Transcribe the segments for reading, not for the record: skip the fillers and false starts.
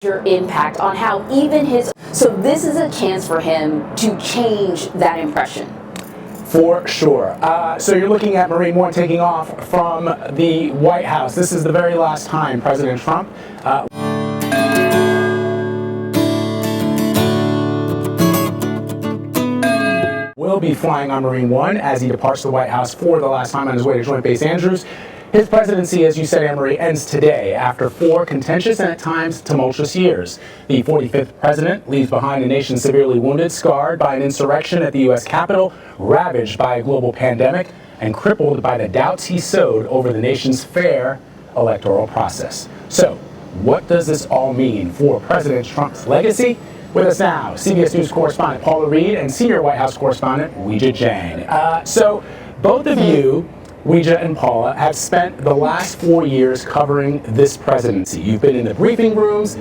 Your impact on how even his, so this is a chance for him to change that impression. For sure. So you're looking at Marine One taking off from the White House. This is the very last time President Trump will be flying on Marine One as he departs the White House for the last time on his way to Joint Base Andrews. His presidency, as you said, Anne-Marie, ends today after 4 contentious and at times tumultuous years. The 45th president leaves behind a nation severely wounded, scarred by an insurrection at the U.S. Capitol, ravaged by a global pandemic, and crippled by the doubts he sowed over the nation's fair electoral process. So, what does this all mean for President Trump's legacy? With us now, CBS News correspondent Paula Reed and senior White House correspondent Weijia Jiang. So, both of you, Weijia and Paula, have spent the last 4 years covering this presidency. You've been in the briefing rooms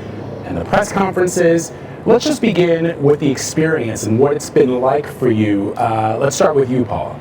and the press conferences. Let's just begin with the experience and what it's been like for you. Let's start with you, Paula.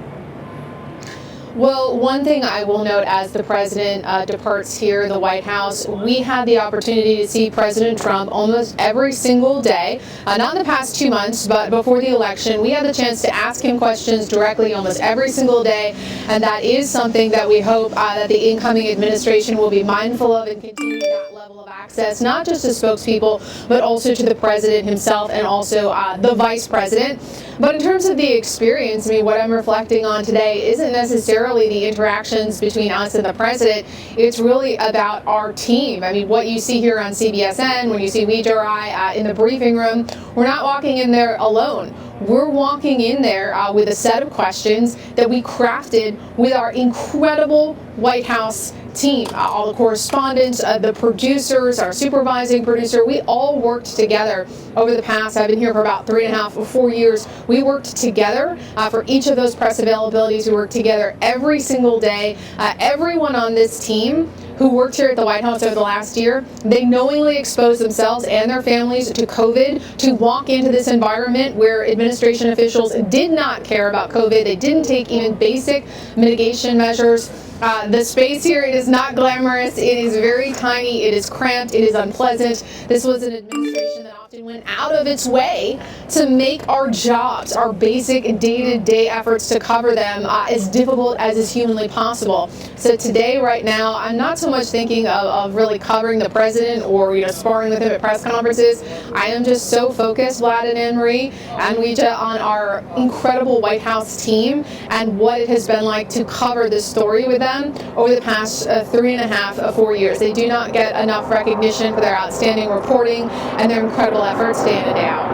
Well, one thing I will note as the president departs here in the White House, we had the opportunity to see President Trump almost every single day, not in the past 2 months, but before the election. We had the chance to ask him questions directly almost every single day, and that is something that we hope that the incoming administration will be mindful of and continue that level of access, not just to spokespeople, but also to the president himself and also the vice president. But in terms of the experience, I mean, what I'm reflecting on today isn't necessarily the interactions between us and the president. It's really about our team. I mean, what you see here on CBSN, when you see Weijia or I in the briefing room, we're not walking in there alone. We're walking in there with a set of questions that we crafted with our incredible White House team, all the correspondents, the producers, our supervising producer. We all worked together over the past, I've been here for about 3.5 or 4 years. We worked together for each of those press availabilities. We worked together every single day. Everyone on this team who worked here at the White House over the last year, they knowingly exposed themselves and their families to COVID to walk into this environment where administration officials did not care about COVID. They didn't take even basic mitigation measures. The space here, it is not glamorous. It is very tiny. It is cramped. It is unpleasant. This was an administration that often went out of its way to make our jobs, our basic day-to-day efforts to cover them as difficult as is humanly possible. So today, right now, I'm not so much thinking of really covering the president or sparring with him at press conferences. I am just so focused, Vlad and Anne-Marie and Weijia, on our incredible White House team and what it has been like to cover this story with them over the past 3.5, 4 years. They do not get enough recognition for their outstanding reporting and their incredible efforts day in and day out.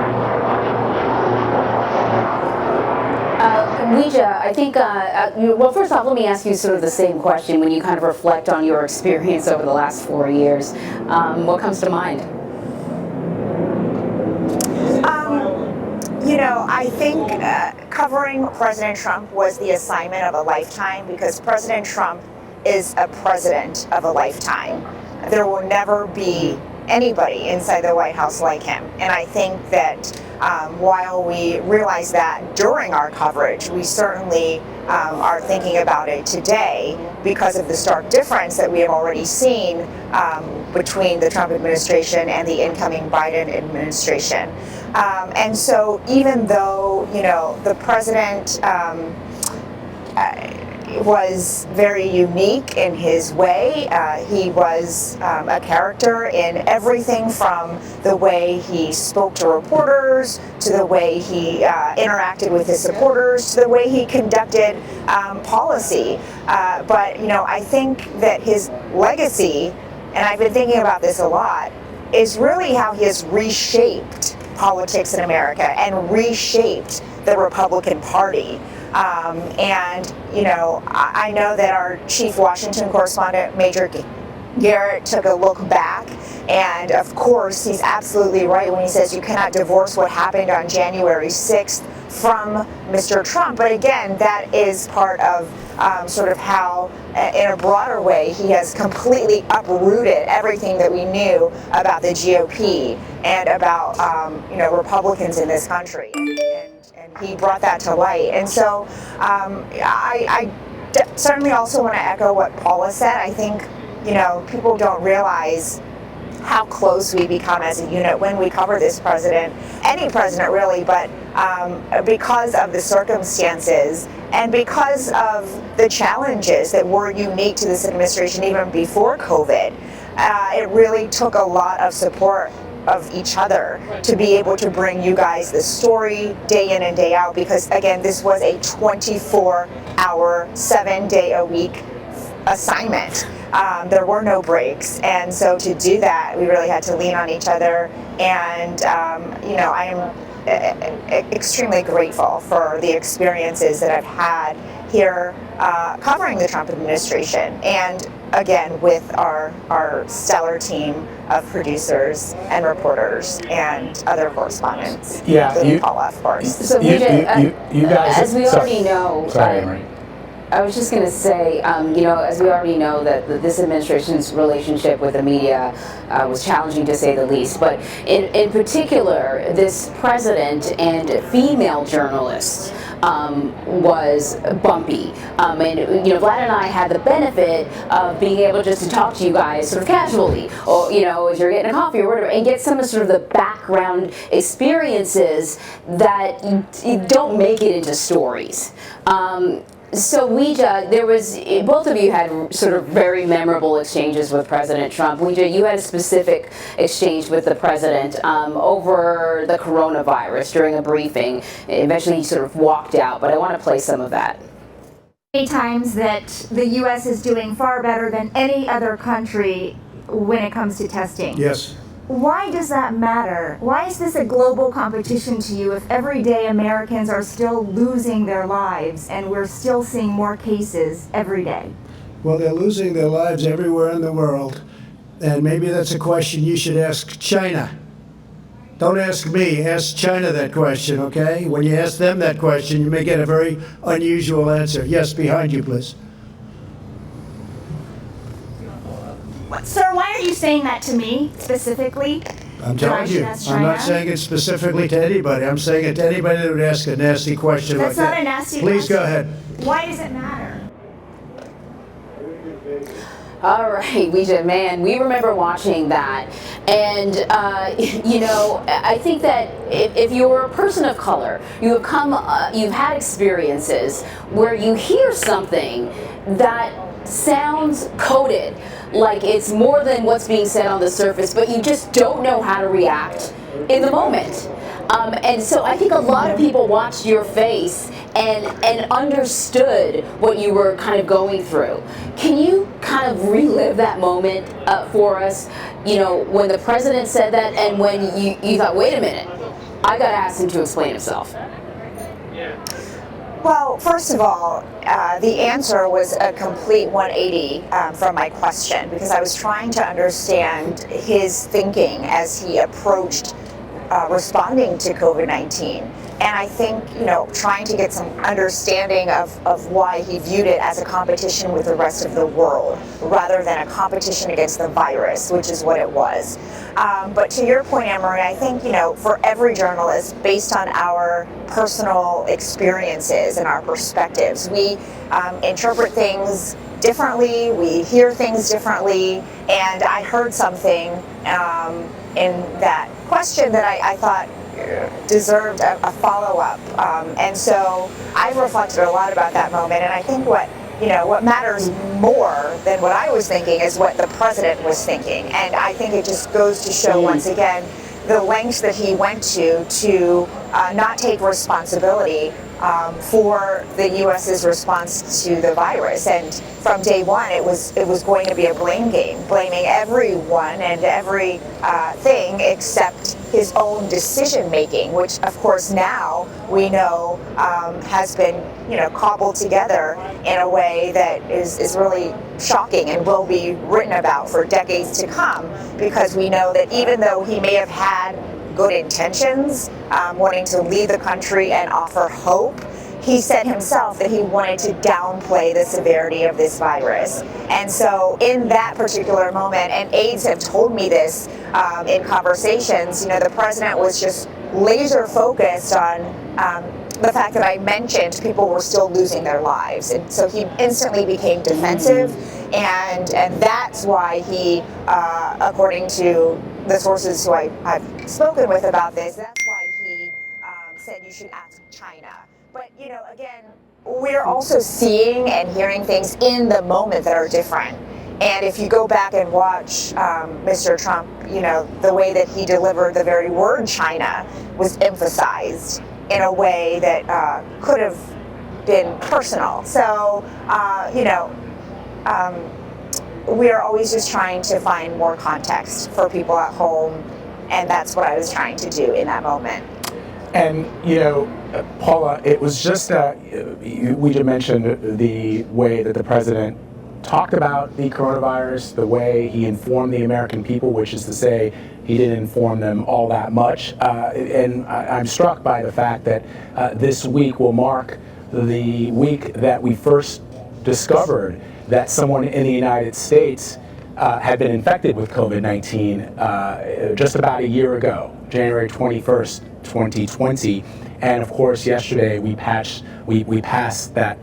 Weijia, I think, well, first off, let me ask you sort of the same question when you kind of reflect on your experience over the last 4 years. What comes to mind? I think covering President Trump was the assignment of a lifetime because President Trump is a president of a lifetime. There will never be anybody inside the White House like him. And I think that while we realize that during our coverage, we certainly are thinking about it today because of the stark difference that we have already seen between the Trump administration and the incoming Biden administration. And so even though, the president was very unique in his way, he was a character in everything from the way he spoke to reporters, to the way he interacted with his supporters, to the way he conducted policy. But, I think that his legacy, and I've been thinking about this a lot, is really how he has reshaped politics in America and reshaped the Republican Party. I know that our chief Washington correspondent, Major Garrett, took a look back, and of course he's absolutely right when he says you cannot divorce what happened on January 6th from Mr. Trump. But again, that is part of sort of how, in a broader way, he has completely uprooted everything that we knew about the GOP and about Republicans in this country. And he brought that to light. And so I certainly also want to echo what Paula said. I think, people don't realize how close we become as a unit when we cover this president, any president really, but because of the circumstances and because of the challenges that were unique to this administration even before COVID, it really took a lot of support of each other to be able to bring you guys the story day in and day out, because again, this was a 24-hour, 7-day-a-week assignment. There were no breaks, and so to do that, we really had to lean on each other. And I am extremely grateful for the experiences that I've had here covering the Trump administration, and again with our stellar team of producers and reporters and other correspondents. Yeah, Paula, of course. So you guys, as we already know, sorry, Emery. I was just going to say, as we already know that this administration's relationship with the media was challenging to say the least, but in particular, this president and female journalists was bumpy. And Vlad and I had the benefit of being able just to talk to you guys sort of casually, or as you're getting a coffee or whatever, and get some of sort of the background experiences that don't make it into stories. So both of you had sort of very memorable exchanges with President Trump. You had a specific exchange with the president over the coronavirus during a briefing. Eventually he sort of walked out, but I want to play some of that. Many times that the U.S. is doing far better than any other country when it comes to testing. Yes. Why does that matter? Why is this a global competition to you if everyday Americans are still losing their lives and we're still seeing more cases every day? Well, they're losing their lives everywhere in the world, and maybe that's a question you should ask China. Don't ask me, ask China that question, okay? When you ask them that question, you may get a very unusual answer. Yes, behind you, please. Sir, why are you saying that to me specifically? I'm telling you, I'm not saying it specifically to anybody. I'm saying it to anybody that would ask a nasty question like that. That's not a nasty question. Please go ahead. Why does it matter? All right, man, we remember watching that, and I think that if you're a person of color, you've had experiences where you hear something that sounds coded, like it's more than what's being said on the surface, but you just don't know how to react in the moment. And so I think a lot of people watched your face and understood what you were kind of going through. Can you kind of relive that moment for us? When the president said that, and when you thought, wait a minute, I got to ask him to explain himself. Well, first of all, the answer was a complete 180 from my question, because I was trying to understand his thinking as he approached responding to COVID-19. And I think, trying to get some understanding of why he viewed it as a competition with the rest of the world, rather than a competition against the virus, which is what it was. But to your point, Anne-Marie, I think, for every journalist, based on our personal experiences and our perspectives, we interpret things differently, we hear things differently, and I heard something in that question that I thought deserved a follow-up, and so I reflected a lot about that moment. And I think what matters more than what I was thinking is what the president was thinking. And I think it just goes to show once again the lengths that he went to not take responsibility for the U.S.'s response to the virus. And from day one, it was going to be a blame game, blaming everyone and every thing except his own decision making, which of course now we know has been cobbled together in a way that is really shocking and will be written about for decades to come, because we know that even though he may have had good intentions, wanting to lead the country and offer hope, he said himself that he wanted to downplay the severity of this virus. And so in that particular moment, and aides have told me this in conversations, the president was just laser focused on the fact that I mentioned people were still losing their lives. And so he instantly became defensive. And that's why he, according to the sources who I've spoken with about this, that's why he said you should ask China. But, you know, again, we're also seeing and hearing things in the moment that are different. And if you go back and watch Mr. Trump, you know, the way that he delivered the very word China was emphasized in a way that could have been personal. So, you know, we are always just trying to find more context for people at home, and that's what I was trying to do in that moment. And, you know, Paula, it was just, we just mentioned the way that the president talked about the coronavirus, the way he informed the American people, which is to say he didn't inform them all that much. And I'm struck by the fact that this week will mark the week that we first discovered that someone in the United States had been infected with COVID-19 just about a year ago, January 21st, 2020. And of course, yesterday we passed that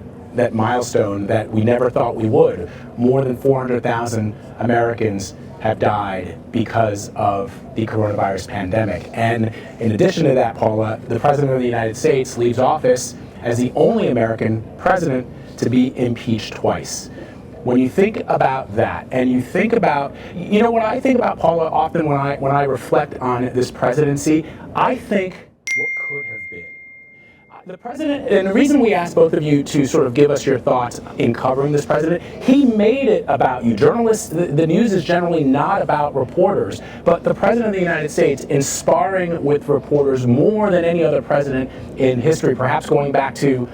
milestone that we never thought we would. More than 400,000 Americans have died because of the coronavirus pandemic. And in addition to that, Paula, the President of the United States leaves office as the only American president to be impeached twice. When you think about that, and you think about, you know what I think about, Paula, often when I reflect on this presidency, I think what could have been. The president, and the reason we asked both of you to sort of give us your thoughts in covering this president, he made it about you. Journalists, the news is generally not about reporters, but the president of the United States, in sparring with reporters more than any other president in history, perhaps going back to,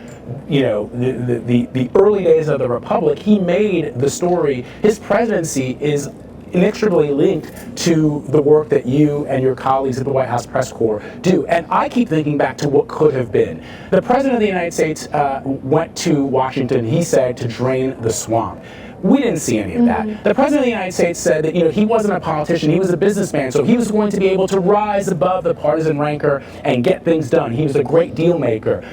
you know, the early days of the Republic, he made the story. His presidency is inextricably linked to the work that you and your colleagues at the White House Press Corps do. And I keep thinking back to what could have been. The President of the United States went to Washington, he said, to drain the swamp. We didn't see any of that. The President of the United States said that, you know, he wasn't a politician, he was a businessman, so he was going to be able to rise above the partisan rancor and get things done. He was a great deal maker.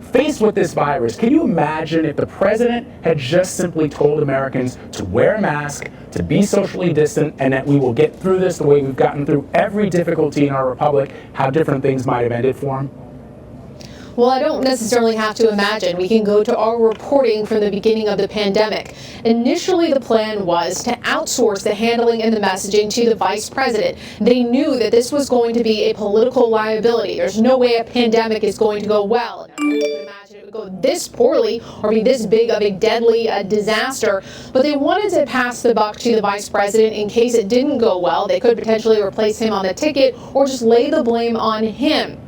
Faced with this virus, can you imagine if the president had just simply told Americans to wear a mask, to be socially distant, and that we will get through this the way we've gotten through every difficulty in our republic, how different things might have ended for him? Well, I don't necessarily have to imagine. We can go to our reporting from the beginning of the pandemic. Initially, the plan was to outsource the handling and the messaging to the vice president. They knew that this was going to be a political liability. There's no way a pandemic is going to go well. And I would imagine it would go this poorly or be this big of a deadly disaster. But they wanted to pass the buck to the vice president in case it didn't go well. They could potentially replace him on the ticket or just lay the blame on him.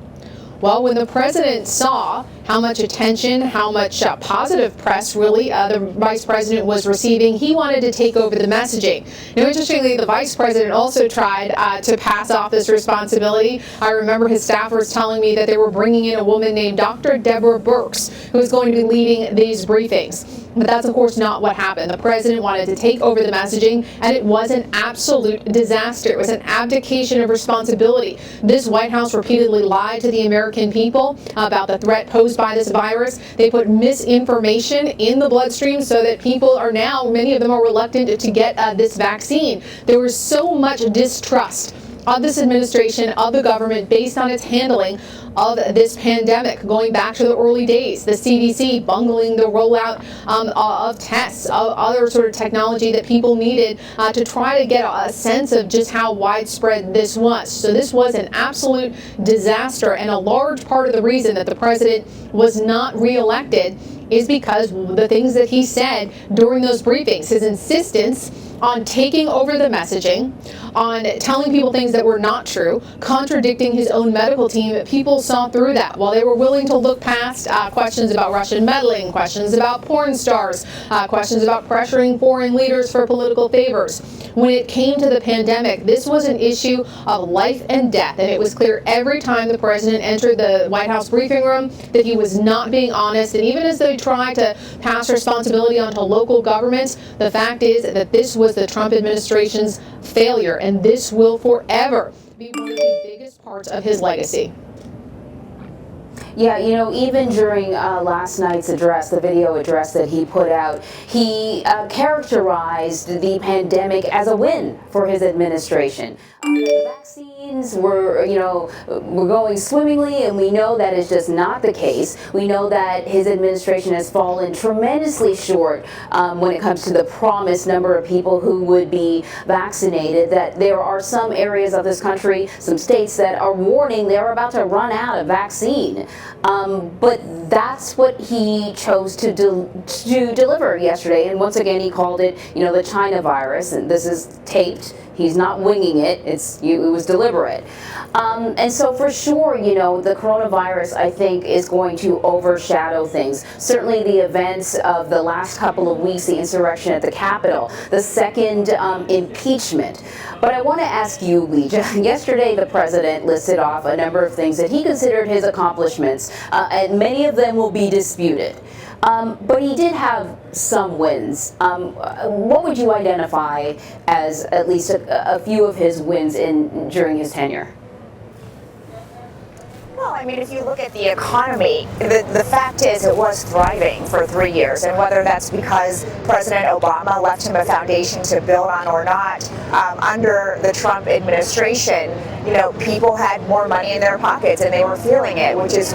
Well, when the president saw how much attention, how much positive press, really, the vice president was receiving, he wanted to take over the messaging. Now, interestingly, the vice president also tried to pass off this responsibility. I remember his staffers telling me that they were bringing in a woman named Dr. Deborah Birx, who was going to be leading these briefings. But that's, of course, not what happened. The president wanted to take over the messaging, and it was an absolute disaster. It was an abdication of responsibility. This White House repeatedly lied to the American people about the threat posed by this virus. They put misinformation in the bloodstream so that people are now, many of them are reluctant to get this vaccine. There was so much distrust of this administration, of the government, based on its handling of this pandemic, going back to the early days, the CDC bungling the rollout of tests, of other sort of technology that people needed to try to get a sense of just how widespread this was. So this was an absolute disaster, and a large part of the reason that the president was not reelected is because the things that he said during those briefings, his insistence on taking over the messaging, on telling people things that were not true, contradicting his own medical team. People saw through that. While they were willing to look past questions about Russian meddling, questions about porn stars, questions about pressuring foreign leaders for political favors. When it came to the pandemic, this was an issue of life and death, and it was clear every time the president entered the White House briefing room that he was not being honest. And even as they tried to pass responsibility onto local governments, the fact is that this was the Trump administration's failure, and this will forever be one of the biggest parts of his legacy. Yeah, you know, even during last night's address, the video address that he put out, he characterized the pandemic as a win for his administration. The vaccines were, were going swimmingly, and we know that is just not the case. We know that his administration has fallen tremendously short when it comes to the promised number of people who would be vaccinated, that there are some areas of this country, some states that are warning they're about to run out of vaccine. But that's what he chose to deliver yesterday, and once again he called it, the China virus, and this is taped. He's not winging it. It was deliberate. And so for sure, the coronavirus, I think, is going to overshadow things. Certainly the events of the last couple of weeks, the insurrection at the Capitol, the second impeachment. But I want to ask you, Lee, yesterday the president listed off a number of things that he considered his accomplishments, and many of them will be disputed. But he did have some wins. What would you identify as at least a few of his wins during his tenure? Well, I mean, if you look at the economy, the fact is it was thriving for 3 years, and whether that's because President Obama left him a foundation to build on or not, under the Trump administration, people had more money in their pockets and they were feeling it, which is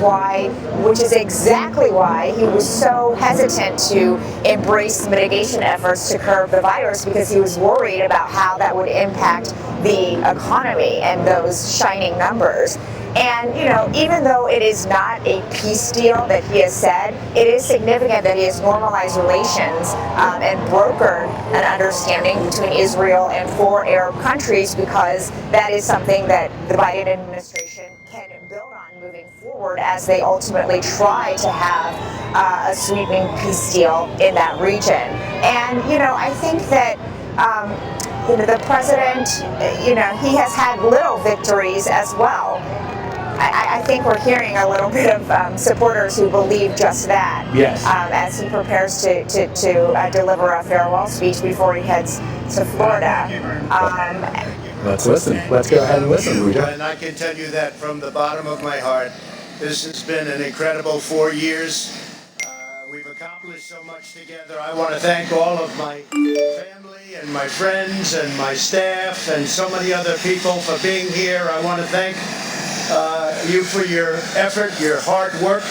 exactly why he was so hesitant to embrace mitigation efforts to curb the virus, because he was worried about how that would impact the economy and those shining numbers. And, even though it is not a peace deal that he has said, it is significant that he has normalized relations and brokered an understanding between Israel and 4 Arab countries, because that is something that the Biden administration can build on moving forward as they ultimately try to have a sweeping peace deal in that region. And, I think that the president, he has had little victories as well. I think we're hearing a little bit of supporters who believe just that. Yes. As he prepares to deliver a farewell speech before he heads to Florida. Let's listen. Let's go ahead and listen, Rita. And I can tell you that from the bottom of my heart, this has been an incredible 4 years. We've accomplished so much together. I want to thank all of my family and my friends and my staff and so many other people for being here. I want to thank you for your effort, your hard work.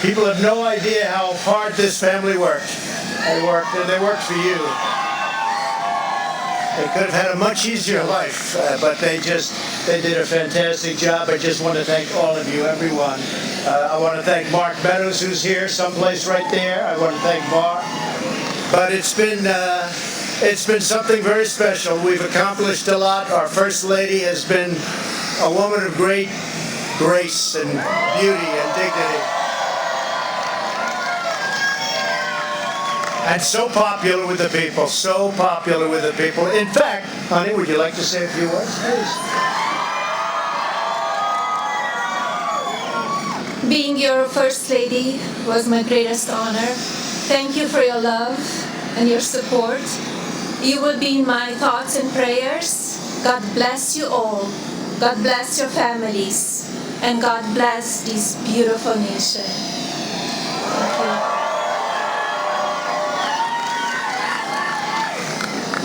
People have no idea how hard this family worked. They worked for you. They could have had a much easier life, but they did a fantastic job. I just want to thank all of you, everyone. I want to thank Mark Meadows, who's here, someplace right there. I want to thank Mark. But it's been something very special. We've accomplished a lot. Our First Lady has been a woman of great grace and beauty and dignity. And so popular with the people, so popular with the people. In fact, honey, would you like to say a few words, please? Being your First Lady was my greatest honor. Thank you for your love and your support. You will be in my thoughts and prayers. God bless you all. God bless your families. And God bless this beautiful nation. Thank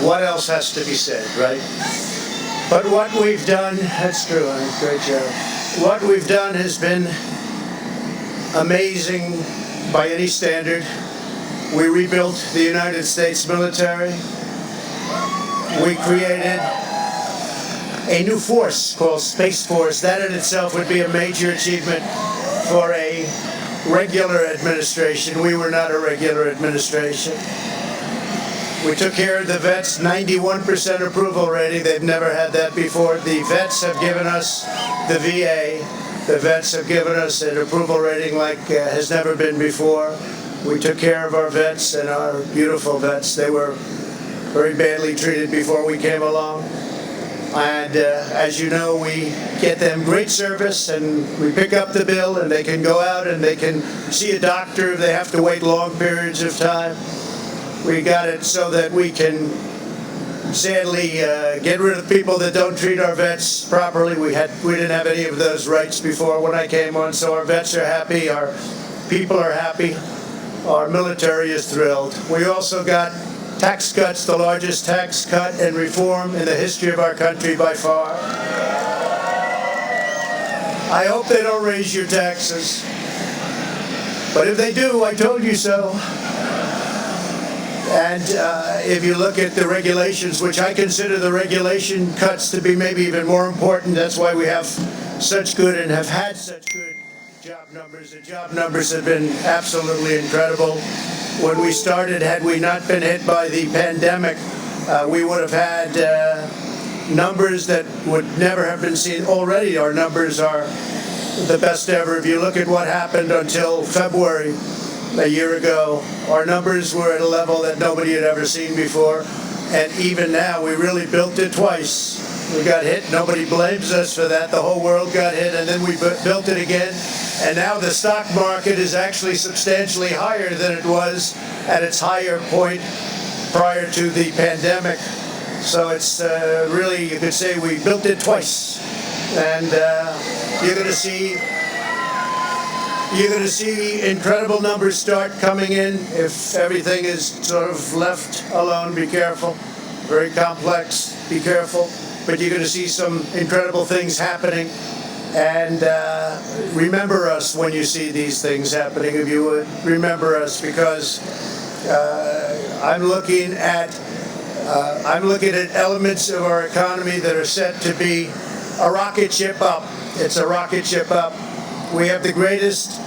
you. What else has to be said, right? But what we've done, that's true, honey, great job. What we've done has been amazing by any standard. We rebuilt the United States military. We created a new force called Space Force. That in itself would be a major achievement for a regular administration. We were not a regular administration. We took care of the vets, 91% approval rating. They've never had that before. The vets have given us, the VA, the vets have given us an approval rating like has never been before. We took care of our vets and our beautiful vets. They were very badly treated before we came along. And as you know, we get them great service, and we pick up the bill, and they can go out and they can see a doctor if they have to wait long periods of time. We got it so that we can sadly get rid of people that don't treat our vets properly. We didn't have any of those rights before when I came on, so our vets are happy, our people are happy, our military is thrilled. We also got tax cuts, the largest tax cut and reform in the history of our country by far. I hope they don't raise your taxes, but if they do, I told you so. And if you look at the regulations, which I consider the regulation cuts to be maybe even more important, that's why we have such good and have had such good job numbers. The job numbers have been absolutely incredible. When we started, had we not been hit by the pandemic, we would have had numbers that would never have been seen. Already our numbers are the best ever. If you look at what happened until February a year ago, our numbers were at a level that nobody had ever seen before. And even now, we really built it twice. We got hit, nobody blames us for that. The whole world got hit, and then we built it again. And now the stock market is actually substantially higher than it was at its higher point prior to the pandemic. So it's really, you could say we built it twice. And you're going to see incredible numbers start coming in if everything is sort of left alone. Be careful. Very complex. Be careful. But you're going to see some incredible things happening. And remember us when you see these things happening, if you would. Remember us, because I'm looking at elements of our economy that are set to be a rocket ship up. It's a rocket ship up. We have the greatest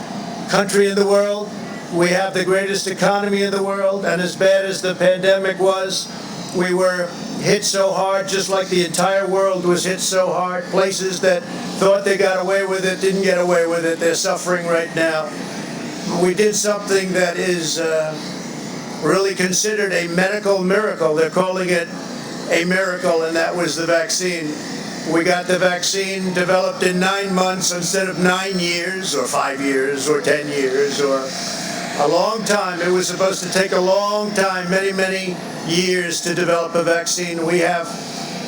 country in the world. We have the greatest economy in the world. And as bad as the pandemic was, we were hit so hard, just like the entire world was hit so hard. Places that thought they got away with it didn't get away with it. They're suffering right now. We did something that is really considered a medical miracle. They're calling it a miracle, and that was the vaccine. We got the vaccine developed in 9 months instead of 9 years or 5 years or 10 years or a long time. It was supposed to take a long time, many, many years to develop a vaccine. We have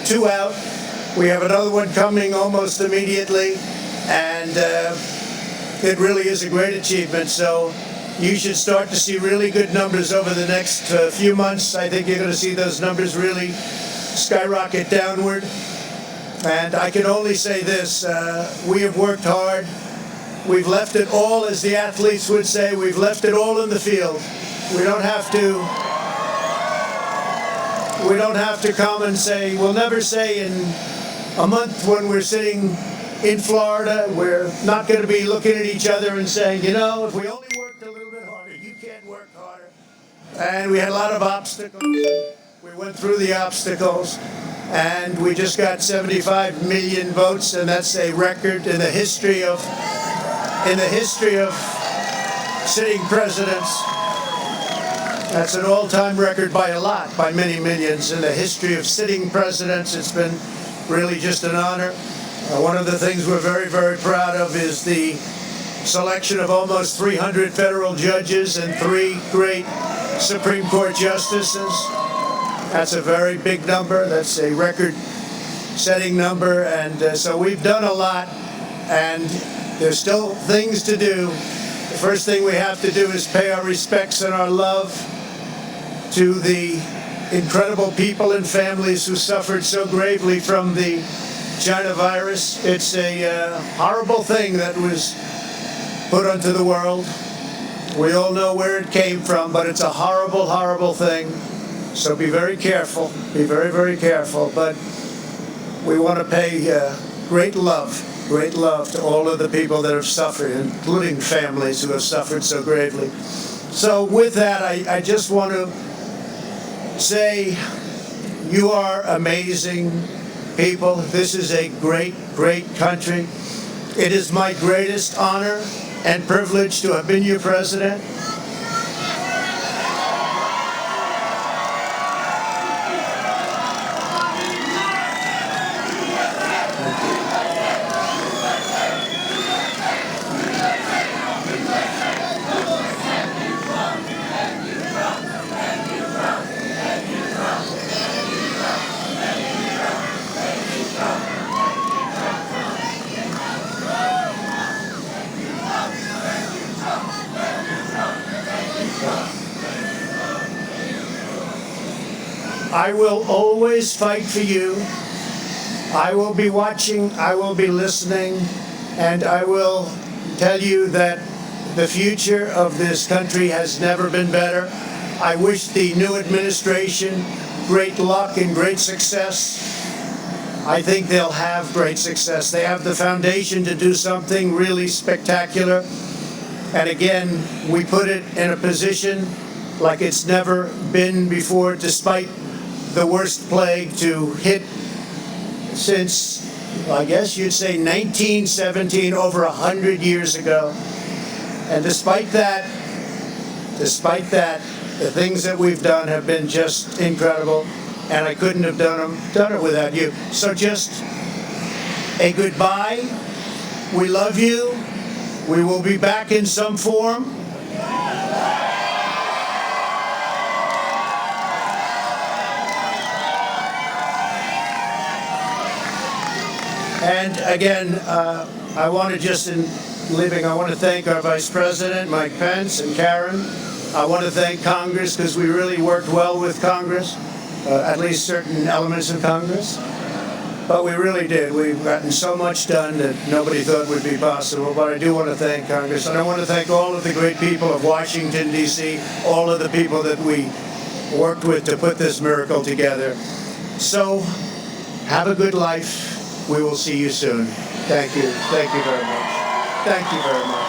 2 out. We have another one coming almost immediately, and it really is a great achievement. So you should start to see really good numbers over the next few months. I think you're going to see those numbers really skyrocket downward. And I can only say this, we have worked hard. We've left it all, as the athletes would say, we've left it all in the field. We don't have to come and say, we'll never say in a month when we're sitting in Florida, we're not going to be looking at each other and saying, you know, if we only worked a little bit harder, you can't work harder. And we had a lot of obstacles. We went through the obstacles. And we just got 75 million votes, and that's a record in the history of sitting presidents. That's an all-time record by a lot, by many millions. In the history of sitting presidents, it's been really just an honor. One of the things we're very, very proud of is the selection of almost 300 federal judges and 3 great Supreme Court justices. That's a very big number. That's a record-setting number, and so we've done a lot, and there's still things to do. The first thing we have to do is pay our respects and our love to the incredible people and families who suffered so gravely from the China virus. It's a horrible thing that was put onto the world. We all know where it came from, but it's a horrible, horrible thing. So be very careful, be very, very careful. But we want to pay great love to all of the people that have suffered, including families who have suffered so gravely. So with that, I just want to say you are amazing people. This is a great, great country. It is my greatest honor and privilege to have been your president. I will always fight for you. I will be watching, I will be listening, and I will tell you that the future of this country has never been better. I wish the new administration great luck and great success. I think they'll have great success. They have the foundation to do something really spectacular. And again, we put it in a position like it's never been before, despite the worst plague to hit since, I guess you'd say 1917, over 100 years ago. And despite that, the things that we've done have been just incredible, and I couldn't have done it without you. So just a goodbye. We love you. We will be back in some form. And again, I want to just, in leaving, I want to thank our Vice President, Mike Pence, and Karen. I want to thank Congress, because we really worked well with Congress, at least certain elements of Congress. But we really did. We've gotten so much done that nobody thought would be possible. But I do want to thank Congress. And I want to thank all of the great people of Washington, D.C., all of the people that we worked with to put this miracle together. So, have a good life. We will see you soon. Thank you. Thank you very much. Thank you very much.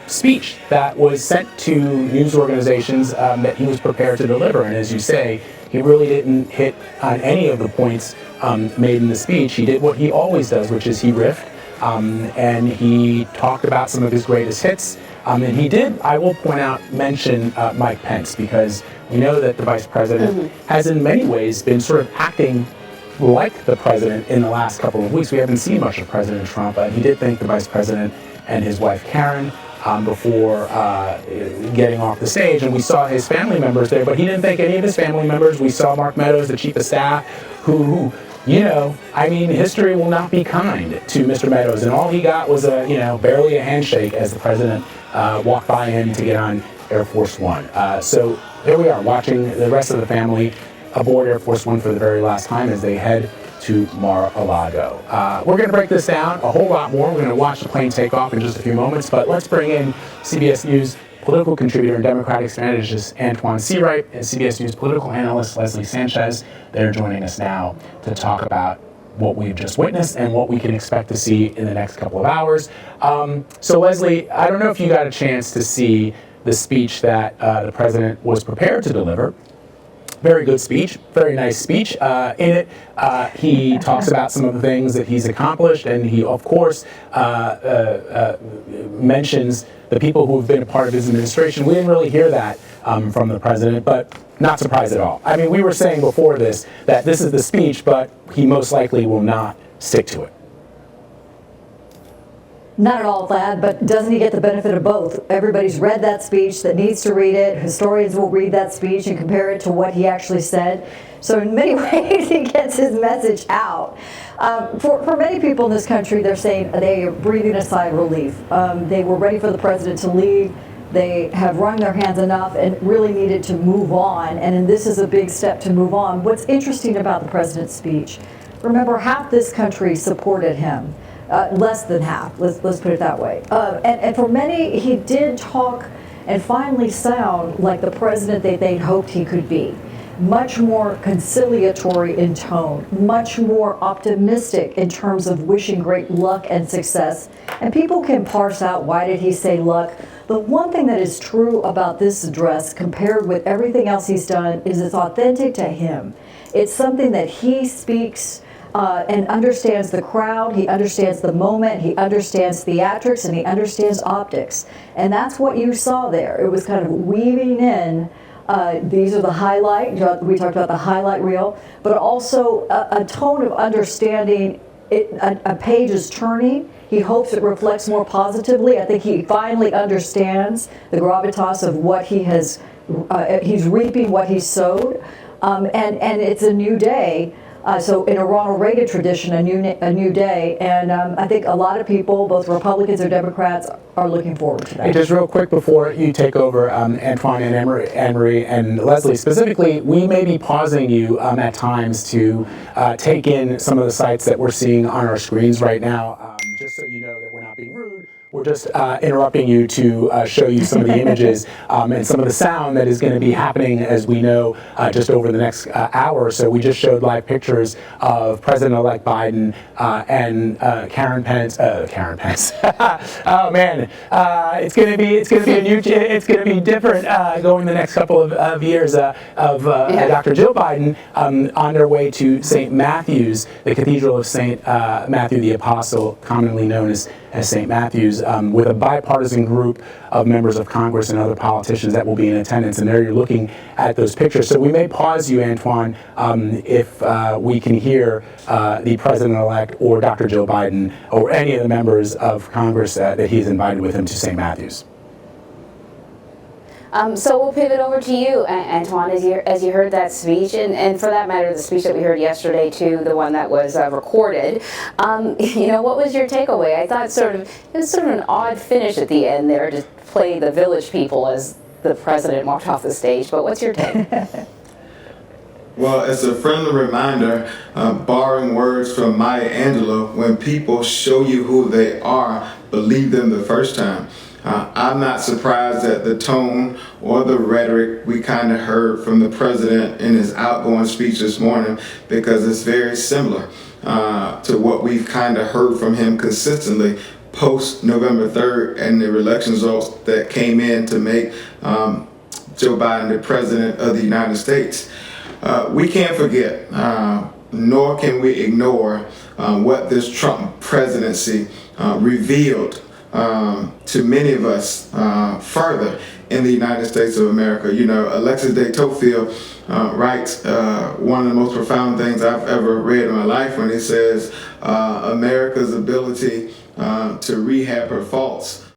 speech that was sent to news organizations that he was prepared to deliver. And as you say, he really didn't hit on any of the points made in the speech. He did what he always does, which is he riffed, and he talked about some of his greatest hits. And he did, I will point out, mention Mike Pence, because we know that the vice president has in many ways been sort of acting like the president in the last couple of weeks. We haven't seen much of President Trump, but he did thank the vice president and his wife Karen before getting off the stage, and we saw his family members there, but he didn't thank any of his family members. We saw Mark Meadows, the chief of staff, who you know, I mean, history will not be kind to Mr. Meadows, and all he got was barely a handshake as the president walked by him to get on Air Force One. So there we are, watching the rest of the family aboard Air Force One for the very last time as they head to Mar-a-Lago. We're going to break this down a whole lot more. We're going to watch the plane take off in just a few moments, but let's bring in CBS News political contributor and Democratic strategist Antoine Seawright and CBS News political analyst Leslie Sanchez. They're joining us now to talk about what we've just witnessed and what we can expect to see in the next couple of hours. So Leslie, I don't know if you got a chance to see the speech that the president was prepared to deliver. Very good speech, very nice speech. In it, he talks about some of the things that he's accomplished, and he, of course, mentions the people who have been a part of his administration. We didn't really hear that from the president, but not surprised at all. I mean, we were saying before this that this is the speech, but he most likely will not stick to it. Not at all, Thad, but doesn't he get the benefit of both? Everybody's read that speech that needs to read it. Historians will read that speech and compare it to what he actually said. So in many ways, he gets his message out. For many people in this country, they're saying they are breathing a sigh of relief. They were ready for the president to leave. They have wrung their hands enough and really needed to move on. And this is a big step to move on. What's interesting about the president's speech, remember, half this country supported him. Less than half, let's put it that way. And for many, he did talk and finally sound like the president that they'd hoped he could be. Much more conciliatory in tone, much more optimistic in terms of wishing great luck and success. And people can parse out, why did he say luck? The one thing that is true about this address compared with everything else he's done is it's authentic to him. It's something that he speaks and understands the crowd, he understands the moment, he understands theatrics, and he understands optics. And that's what you saw there. It was kind of weaving in, these are the highlight, we talked about the highlight reel, but also a tone of understanding. A page is turning. He hopes it reflects more positively. I think he finally understands the gravitas of what he has, he's reaping what he sowed. And it's a new day. So in a Ronald Reagan tradition, a new day, and I think a lot of people, both Republicans or Democrats, are looking forward to that. Hey, just real quick before you take over, Antoine and Anne-Marie and Leslie, specifically, we may be pausing you at times to take in some of the sites that we're seeing on our screens right now. Just so you know that we're not being rude, we're just interrupting you to show you some of the images and some of the sound that is going to be happening, as we know, just over the next hour or so. We just showed live pictures of President-elect Biden and Karen Pence. Oh man, it's going to be different going the next couple of years of Dr. Jill Biden on their way to St. Matthew's, the Cathedral of St. Matthew the Apostle, commonly known as St. Matthew's, with a bipartisan group of members of Congress and other politicians that will be in attendance. And there you're looking at those pictures. So we may pause you, Antoine, if we can hear the President-elect or Dr. Joe Biden or any of the members of Congress that he's invited with him to St. Matthew's. So we'll pivot over to you, Antoine, as you heard that speech, and for that matter, the speech that we heard yesterday too, the one that was recorded. What was your takeaway? I thought it was sort of an odd finish at the end there to play the village people as the president walked off the stage. But what's your take? Well, it's a friendly reminder, borrowing words from Maya Angelou, when people show you who they are, believe them the first time. I'm not surprised at the tone or the rhetoric we kind of heard from the president in his outgoing speech this morning, because it's very similar to what we've kind of heard from him consistently post November 3rd and the election results that came in to make Joe Biden the president of the United States. We can't forget, nor can we ignore what this Trump presidency revealed to many of us further in the United States of America. You know, Alexis de Tocqueville writes one of the most profound things I've ever read in my life when he says America's ability to rehab her faults